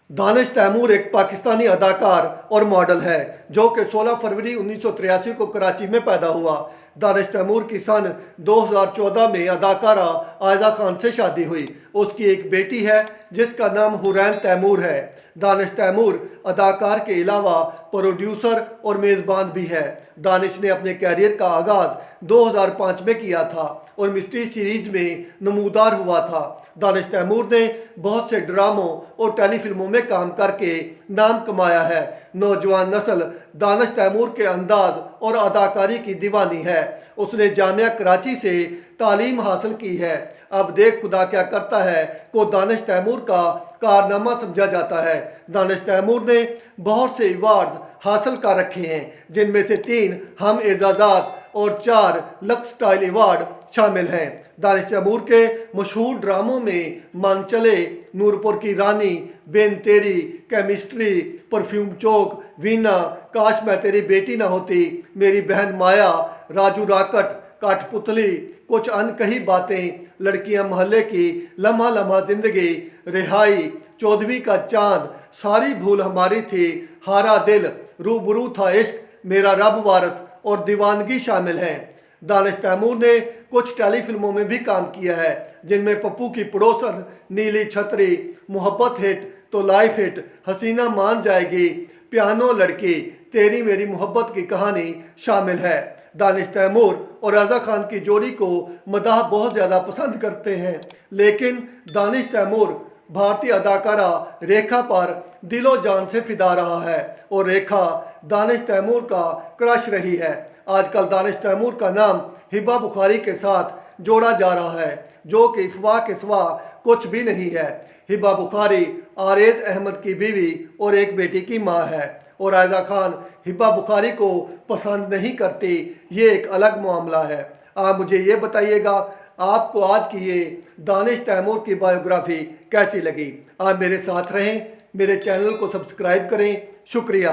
दानिश तैमूर एक पाकिस्तानी अदाकार और मॉडल है जो कि 16 फरवरी 1983 को कराची में पैदा हुआ। दानिश तैमूर की सन 2014 में अदाकारा आयजा खान से शादी हुई। उसकी एक बेटी है जिसका नाम हुरैन तैमूर है। दानिश तैमूर अदाकार के अलावा प्रोड्यूसर और मेज़बान भी है। दानिश ने अपने कैरियर का आगाज़ 2005 में किया था और मिस्ट्री सीरीज में नमूदार हुआ था। दानिश तैमूर ने बहुत से ड्रामों और टेलीफिल्मों में काम करके नाम कमाया है। नौजवान नस्ल दानिश तैमूर के अंदाज और अदाकारी की दीवानी है। उसने जामिया कराची से तालीम हासिल की है। अब देख खुदा क्या करता है को दानिश तैमूर का कारनामा समझा जाता है। दानिश तैमूर ने बहुत से अवार्ड्स हासिल कर रखे हैं, जिनमें से 3 हम एजाज़ात और 4 लक्स स्टाइल अवार्ड शामिल हैं। दानिश तैमूर के मशहूर ड्रामों में मानचले, नूरपुर की रानी, बेन तेरी, केमिस्ट्री, परफ्यूम चौक, वीना, काश मैं तेरी बेटी ना होती, मेरी बहन माया, राजू राकट, काठपुतली, कुछ अनकही बातें, लड़कियां मोहल्ले की, लम्हा लम्हा जिंदगी, रिहाई, 14वीं का चांद, सारी भूल हमारी थी, हारा दिल, रूबरू था इश्क, मेरा रब वारस और दीवानगी शामिल हैं। दानिश तैमूर ने कुछ टेलीफिल्मों में भी काम किया है, जिनमें पप्पू की पड़ोसन, नीली छतरी, मोहब्बत हिट तो लाइफ हिट, हसीना मान जाएगी, पियानो लड़की, तेरी मेरी मोहब्बत की कहानी शामिल है। दानिश तैमूर और आयजा खान की जोड़ी को मदाह बहुत ज़्यादा पसंद करते हैं, लेकिन दानिश तैमूर भारतीय अदाकारा रेखा पर दिलो जान से फिदा रहा है और रेखा दानिश तैमूर का क्रश रही है। आजकल दानिश तैमूर का नाम हिबा बुखारी के साथ जोड़ा जा रहा है, जो कि अफवाह के सिवा कुछ भी नहीं है। हिबा बुखारी आरेज अहमद की बीवी और एक बेटी की मां है और आयजा खान हिबा बुखारी को पसंद नहीं करती, ये एक अलग मामला है। आप मुझे ये बताइएगा, आपको आज की ये दानिश तैमूर की बायोग्राफी कैसी लगी? आप मेरे साथ रहें, मेरे चैनल को सब्सक्राइब करें। शुक्रिया।